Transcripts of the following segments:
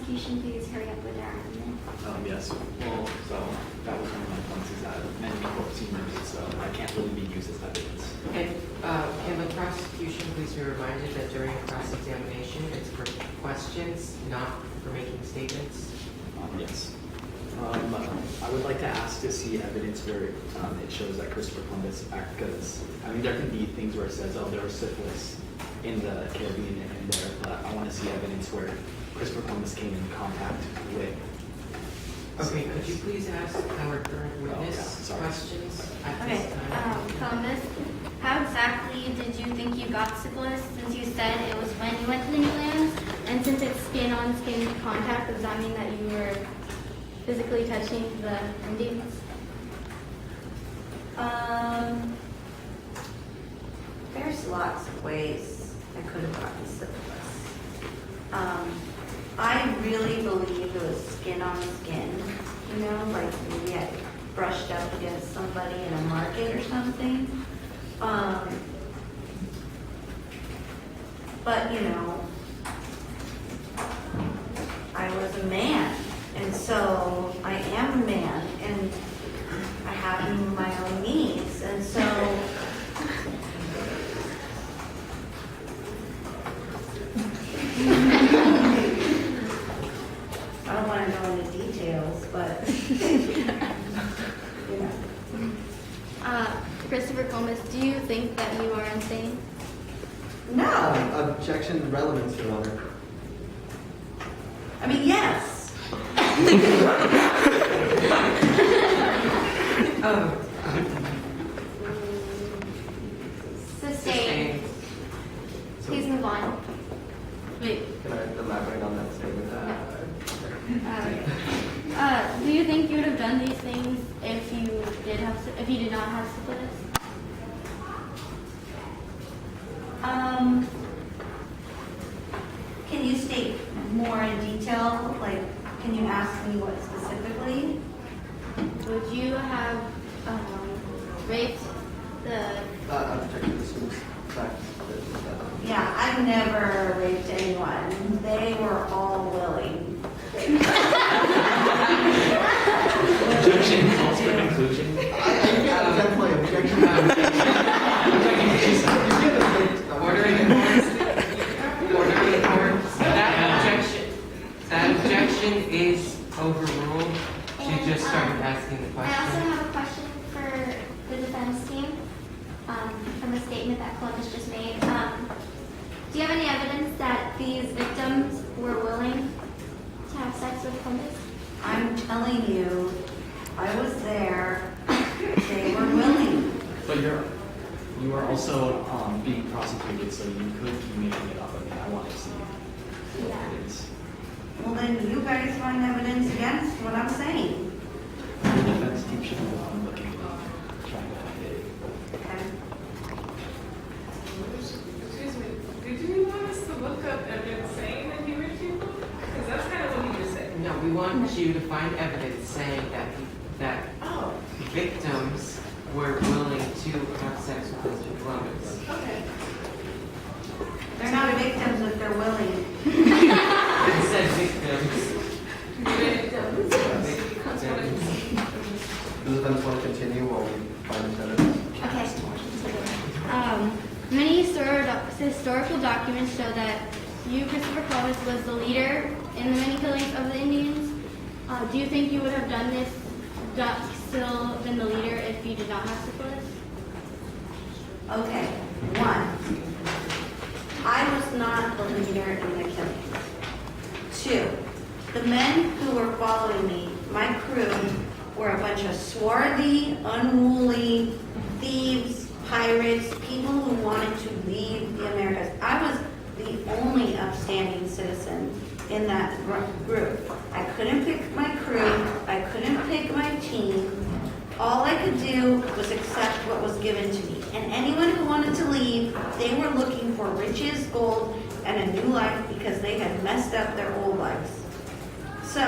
prosecution please hurry up with their argument? Yes. Well, so that was one of my points is that many people have seen it, so I can't really be used as evidence. And can the prosecution please be reminded that during cross-examination, it's for questions, not for making statements? Yes. I would like to ask to see evidence where it shows that Christopher Columbus, because I mean there can be things where it says, oh, there was syphilis in the Caribbean and there, but I want to see evidence where Christopher Columbus came in contact with. Okay, could you please ask our current witness sorry. questions at Okay, this time? Columbus, how exactly did you think you got syphilis, since you said it was when you went to the New Lands? And since it's skin-on-skin contact, does that mean that you were physically touching the Indians? There's lots of ways I could have gotten syphilis. I really believe it was skin on skin, you know, like maybe I brushed up against somebody in a market or something. But, you know, I was a man, and so I am a man, and I have my own needs, and so I don't want to go into details, but you know. Christopher Columbus, do you think that you are insane? No, Objection to relevance, Your Honor. I mean, yes. Sustained. Please move on. Wait. Can I elaborate on that statement? Do you think you would have done these things if you did not have syphilis? Can you state more in detail? Like, can you ask me what specifically? Would you have raped the? Objection dismissed. Fact. Yeah, I've never raped anyone. They were all willing. Objection calls for conclusion. That's my objection. Order in the court. Order in the court. That objection is overruled. She just started asking the I also question. have a question for the defense team from a statement that Columbus just made. Do you have any evidence that these victims were willing to have sex with Columbus? I'm telling you, I was there. They were willing. But you are also being prosecuted, so you could be making it up. I mean, I want to see what it is. Well, then you guys find evidence against what I'm saying. The defense team should be the one looking at trying to find it. Okay? Excuse me, did you want us to look up evidence saying that he raped people? Because that's kind of what he just said. No, we want you to find evidence saying that Oh, victims were willing to have sex with Mr. Columbus. okay. They're not victims if they're willing. It said victims. Victims. Does the defense want to continue while we find this evidence? Okay. Many historical documents show that you, Christopher Columbus, was the leader in the many killings of the Indians. Do you think you would have done this, still been the leader if you did not have syphilis? Okay, one, I was not the leader in the killing. Two, the men who were following me, my crew, were a bunch of swarthy, unruly thieves, pirates, people who wanted to leave the Americas. I was the only upstanding citizen in that group. I couldn't pick my crew. I couldn't pick my team. All I could do was accept what was given to me. And anyone who wanted to leave, they were looking for riches, gold, and a new life because they had messed up their old lives. So,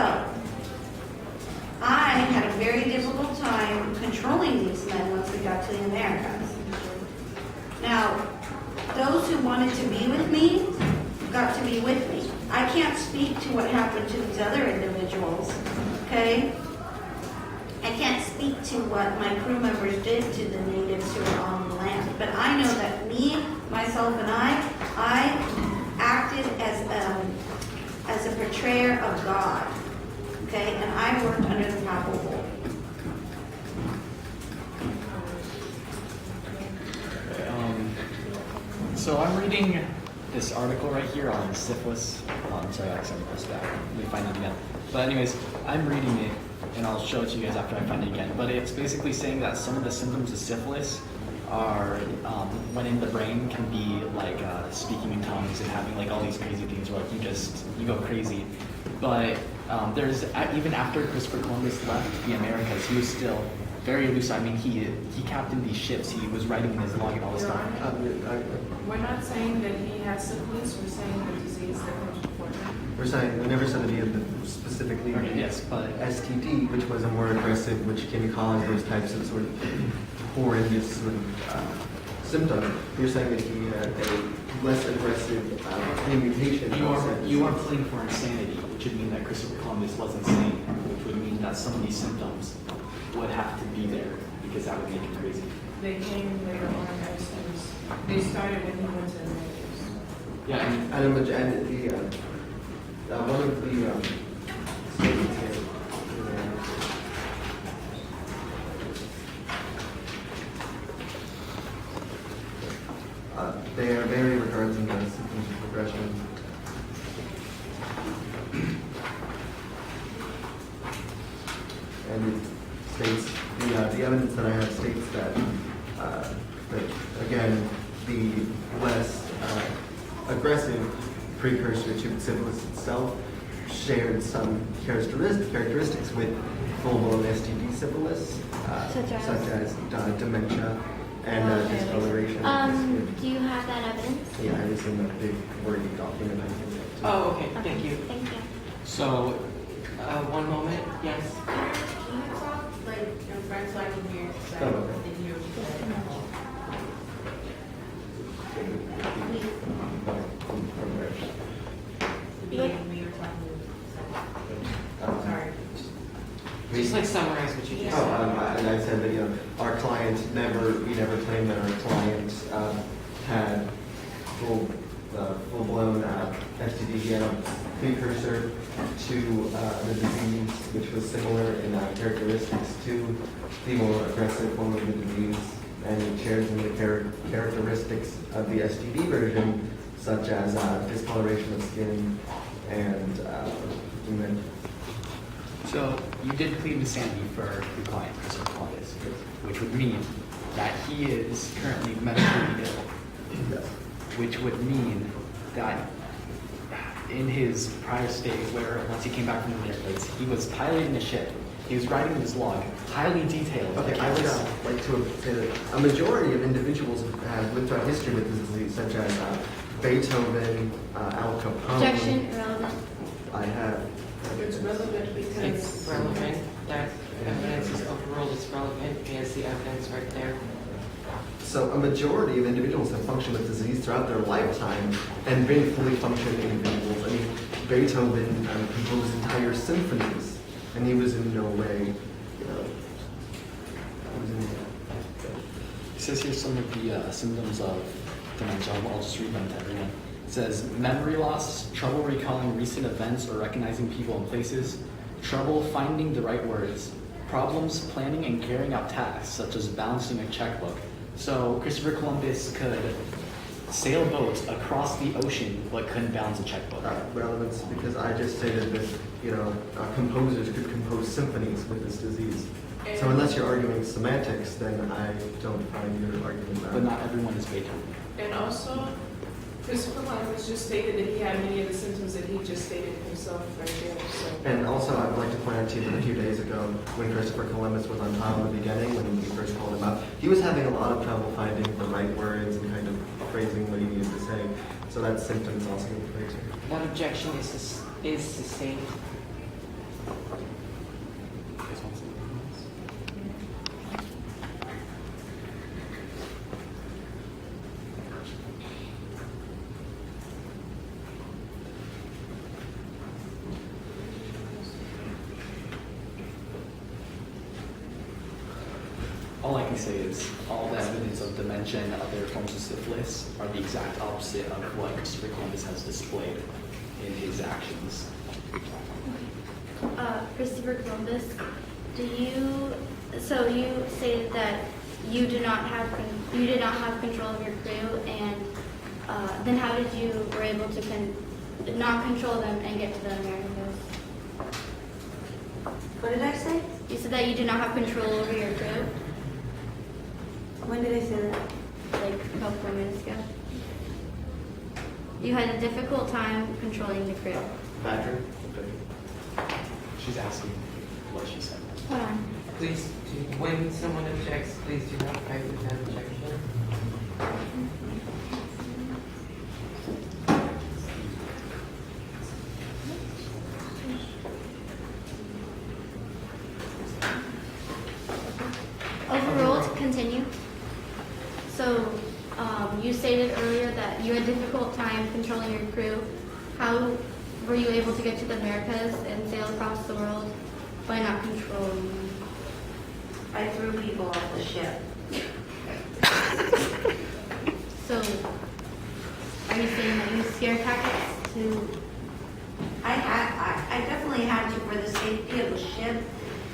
I had a very difficult time controlling these men once we got to the Americas. Now, those who wanted to be with me got to be with me. I can't speak to what happened to these other individuals, okay? I can't speak to what my crew members did to the natives who were on the land, but I know that me, myself, and I acted as a portrayer of God, okay? And I worked under the papal bull. So I'm reading this article right here on syphilis. I'm sorry, I accidentally pressed back. Let me find it again. But anyways, I'm reading it, and I'll show it to you guys after I find it again. But it's basically saying that some of the symptoms of syphilis are, when in the brain, can be like speaking in tongues and having like all these crazy things where like you go crazy. But there's, even after Christopher Columbus left the Americas, he was still very loose. I mean, he captained these ships. He was writing in his log and all this Your stuff. Honor, we're not saying that he has syphilis, we're saying the disease that comes before him. We're saying, we never said that he had specifically Okay, yes, but STD, which was a more aggressive, which can cause those types of sort of horrendous sort of symptom. You're saying that he had a less aggressive mutation. you are pleading for insanity, which would mean that Christopher Columbus was insane, which would mean that some of these symptoms would have to be there because that would make him crazy. They came later on as students. They started when he went to the natives. Yeah, and And one of the statements here. They are very regards in the symptoms of progression. And it states, the evidence that I have states that, again, the less aggressive precursor to syphilis itself shared some characteristics with full-blown STD syphilis, Such as? Dementia and discoloration. Do you have that evidence? Yeah, it was in the big wordy document. I think. Oh, okay, thank you. Thank you. so One moment, yes. Can you talk like in French so I can hear? So Oh, I okay. can hear what you said. We were talking. Sorry. Just like summarize what you just Oh, said. and I said that, our client we never claimed that our client had full-blown STD. He had a precursor to the disease, which was similar in characteristics to the more aggressive form of the disease, and it shares in the characteristics of the STD version, such as discoloration of skin and dementia. So you did plead insanity for your client, Christopher Columbus, which would mean that he is currently medically ill, Yes. which would mean that in his prior state, where once he came back from the Americas, he was piloting a ship. He was writing in his log, highly detailed. Okay, I would accounts. like to say that a majority of individuals have lived throughout history with this disease, such as Beethoven, Al Capone. Objection, irrelevant. I have. It's relevant because. It's relevant, that evidence is overruled, it's relevant, here's the evidence right there. So a majority of individuals have functioned with disease throughout their lifetime and been fully functioning individuals. I mean, Beethoven composed entire symphonies, and he was in no way, he was in. It says here some of the symptoms of dementia. I'll just read them to everyone. It says memory loss, trouble recalling recent events or recognizing people and places, trouble finding the right words, problems planning and carrying out tasks such as balancing a checkbook. So Christopher Columbus could sail boats across the ocean but couldn't balance a checkbook. Relevance, because I just stated that, composers could compose symphonies with this disease. So unless you're arguing semantics, then I don't find your argument valid. But not everyone is Beethoven. And also, Christopher Columbus just stated that he had many of the symptoms that he just stated himself right there, so. And also, I would like to point out to you that a few days ago, when Christopher Columbus was on trial in the beginning, when we first called him out, he was having a lot of trouble finding the right words and kind of phrasing what he needed to say. So that symptom's also in place here. That objection is sustained. All I can say is all the evidence of dementia and other forms of syphilis are the exact opposite of what Christopher Columbus has displayed in his actions. Christopher Columbus, so you stated that you did not have control of your crew, and then how did you were able to not control them and get to the Americas? What did I say? You said that you did not have control over your crew, When did I say that? like a couple minutes ago. You had a difficult time controlling the crew. Patrick? She's asking what she said. Hold on. Please, when someone objects, please do not fight with that objection. Overruled, continue. So, you stated earlier that you had a difficult time controlling your crew. How were you able to get to the Americas and sail across the world by not controlling them? I threw people off the ship. So, are you saying that you used scare tactics to? I definitely had to, for the safety of the ship,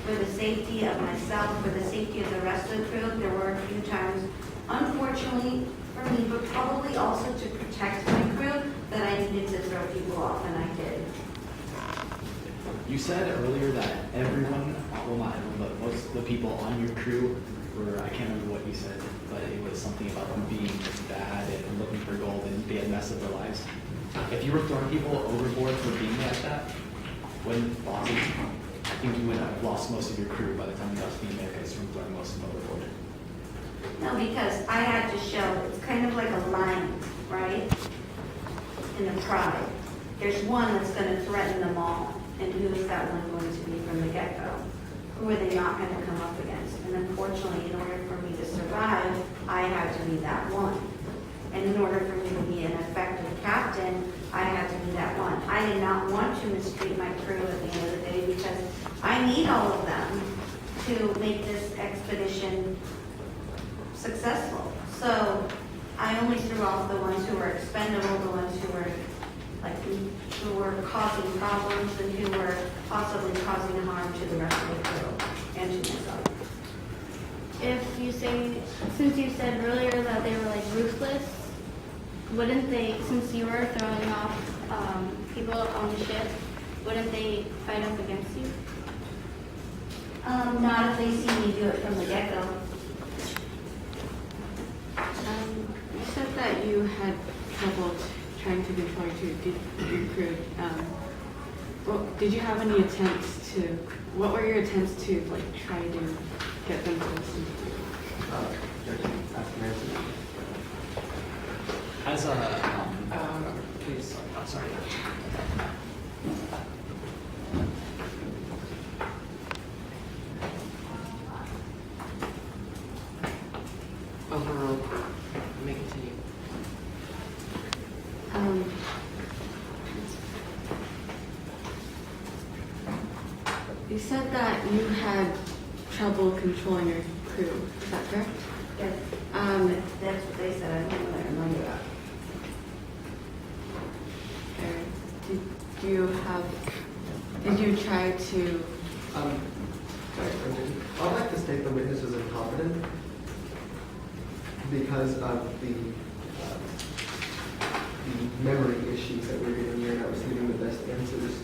for the safety of myself, for the safety of the rest of the crew. There were a few times, unfortunately for me, but probably also to protect my crew, that I needed to throw people off, and I did. You said earlier that everyone, well not everyone, but most of the people on your crew were, I can't remember what you said, but it was something about them being bad and looking for gold and they had messed up their lives. If you were throwing people overboard for being like that, when losses, I think you would have lost most of your crew by the time you got to the Americas from throwing most of them overboard. No, because I had to show, it's kind of like a line, right? In the tribe. There's one that's going to threaten them all. And who is that one going to be from the get-go? Who are they not going to come up against? And unfortunately, in order for me to survive, I had to be that one. And in order for me to be an effective captain, I had to be that one. I did not want to mistreat my crew at the end of the day because I need all of them to make this expedition successful. So I only threw off the ones who were expendable, the ones who were who were causing problems and who were possibly causing harm to the rest of the crew and to myself. If you say, since you said earlier that they were like ruthless, wouldn't they, since you were throwing off people on the ship, wouldn't they fight up against you? Not if they see me do it from the get-go. You said that you had trouble trying to control your crew. Well, did you have any attempts to? What were your attempts to like try to get them to listen to you? As a, Please. I'm sorry. Overruled. You may continue. You said that you had trouble controlling your crew. Is that correct? Yes, that's what they said. I don't really remember that. Did you try to? I'd like to state the witness was incompetent because of the memory issues that we were getting here, and I was giving the best answers.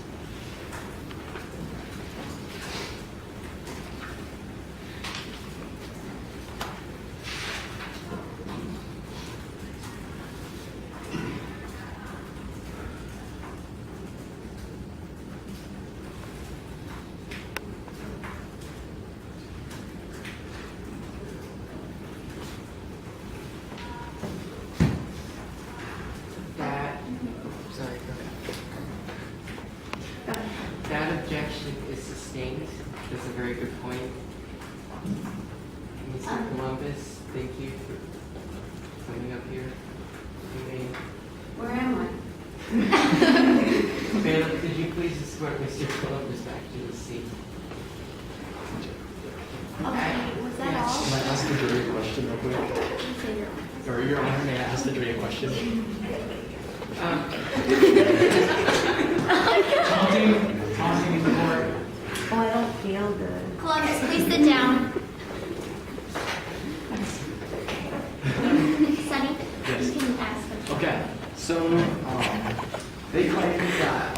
That objection is sustained. That's a very good point. Mr. Columbus, thank you for coming up here. You may. Where am I? Ma'am, could you please escort Mr. Columbus back to the seat? Okay, was that all? all. Can I ask the jury a question real quick? Say your own. Or Your Honor, may I ask the jury a question? Taunting in the court. Oh, I don't feel good. Columbus, please sit down. Sunny, Yes. you can ask them. Okay, so, they claim that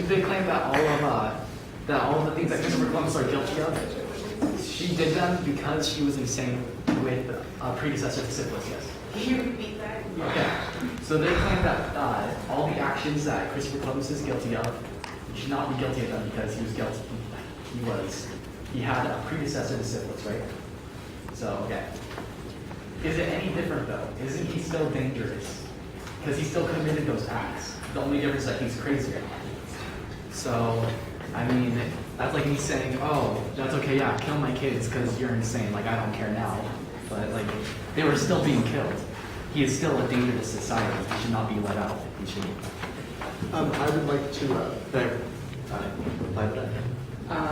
they claim that all of the things that Christopher Columbus are guilty of, she did them because she was insane with a predecessor to syphilis, yes. Can you repeat that? Okay, so they claim that all the actions that Christopher Columbus is guilty of, he should not be guilty of them because he was guilty. He had a predecessor to syphilis, right? So, okay. Is it any different though? Isn't he still dangerous? Because he still committed those acts. The only difference is that he's crazier. So, I mean, that's like me saying, oh, that's okay, yeah, kill my kids because you're insane. Like, I don't care now. But, like, they were still being killed. He is still a danger to society. He should not be let out. He should. I would like to reply to that.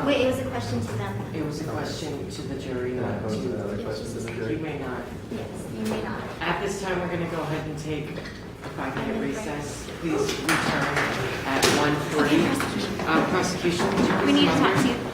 Wait, it was a question to them. It was a question to the jury, Can I not pose to, another question to the you jury? may not. Yes, you may not. At this time, we're going to go ahead and take a 5-minute recess. Please return at 1:40. Prosecution. would you We need to please talk come to here? you.